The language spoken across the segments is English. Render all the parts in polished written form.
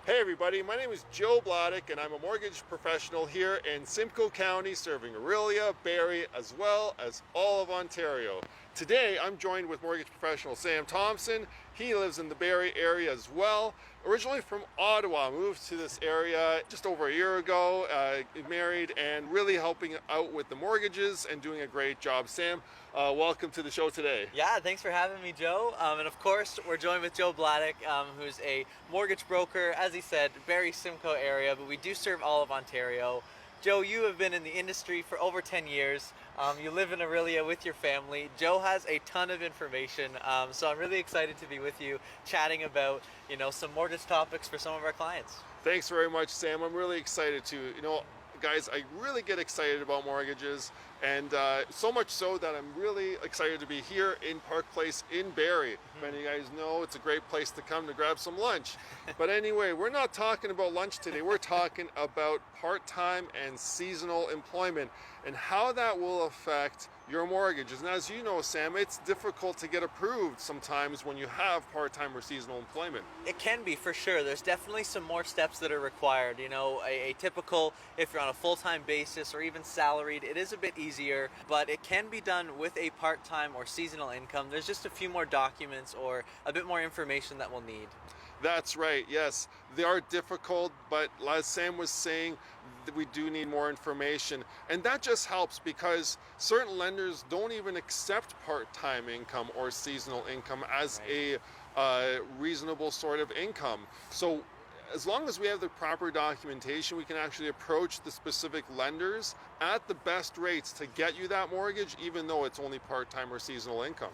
Hey everybody, my name is Joe Bladek and I'm a mortgage professional here in Simcoe County serving Orillia, Barrie, as well as all of Ontario. Today I'm joined with mortgage professional Sam Thompson. He lives in the Barrie area as well. Originally from Ottawa, moved to this area just over a year ago, married and really helping out with the mortgages and doing a great job. Sam, welcome to the show today. Yeah, thanks for having me, Joe. And of course, we're joined with Joe Bladek, who's a mortgage broker, as he said, Barrie Simcoe area, but we do serve all of Ontario. Joe, you have been in the industry for over 10 years. You live in Orillia with your family. Joe has a ton of information, so I'm really excited to be with you chatting about, some mortgage topics for some of our clients. Thanks very much, Sam. I'm really excited to, guys, I really get excited about mortgages, and so much so that I'm really excited to be here in Park Place in Barrie. Many of you guys know it's a great place to come to grab some lunch. But anyway, we're not talking about lunch today. We're talking about part-time and seasonal employment and how that will affect your mortgages. And as you know, Sam, it's difficult to get approved sometimes when you have part-time or seasonal employment. It can be, for sure. There's definitely some more steps that are required. A typical, if you're on a full-time basis or even salaried, it is a bit easier, but it can be done with a part-time or seasonal income. There's just a few more documents or a bit more information that we'll need. That's right, yes. They are difficult, but as Sam was saying, we do need more information. And that just helps because certain lenders don't even accept part-time income or seasonal income as a reasonable sort of income. So as long as we have the proper documentation, we can actually approach the specific lenders at the best rates to get you that mortgage, even though it's only part-time or seasonal income.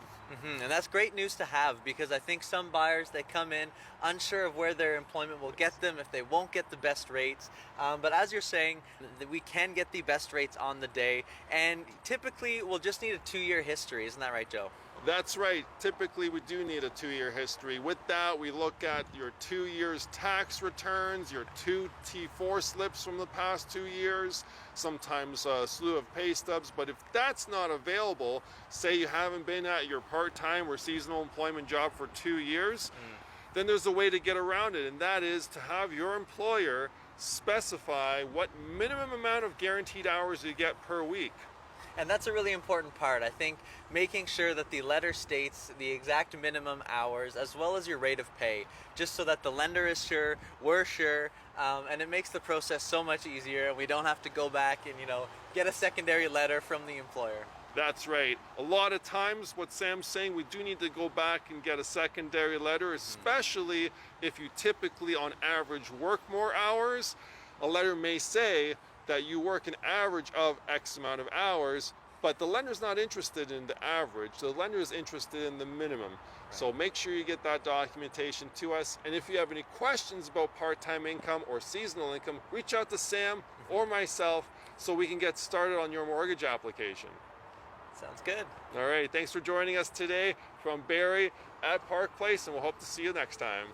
And that's great news to have, because I think some buyers, they come in unsure of where their employment will get them, if they won't get the best rates. But as you're saying, that we can get the best rates on the day, and typically we'll just need a 2-year history. Isn't that right, Joe? That's right. Typically, we do need a 2-year history. With that, we look at your 2 years tax returns, your 2 T4 slips from the past 2 years, sometimes a slew of pay stubs. But if that's not available, say you haven't been at your part-time or seasonal employment job for 2 years, then there's a way to get around it, and that is to have your employer specify what minimum amount of guaranteed hours you get per week. And that's a really important part. I think making sure that the letter states the exact minimum hours as well as your rate of pay, just so that the lender is sure, we're sure, and it makes the process so much easier. We don't have to go back and, get a secondary letter from the employer. That's right. A lot of times, what Sam's saying, we do need to go back and get a secondary letter, especially if you typically, on average, work more hours. A letter may say that you work an average of X amount of hours, but the lender's not interested in the average. The lender is interested in the minimum. Right. So make sure you get that documentation to us. And if you have any questions about part-time income or seasonal income, reach out to Sam or myself so we can get started on your mortgage application. Sounds good. All right, thanks for joining us today from Barrie at Park Place, and we'll hope to see you next time.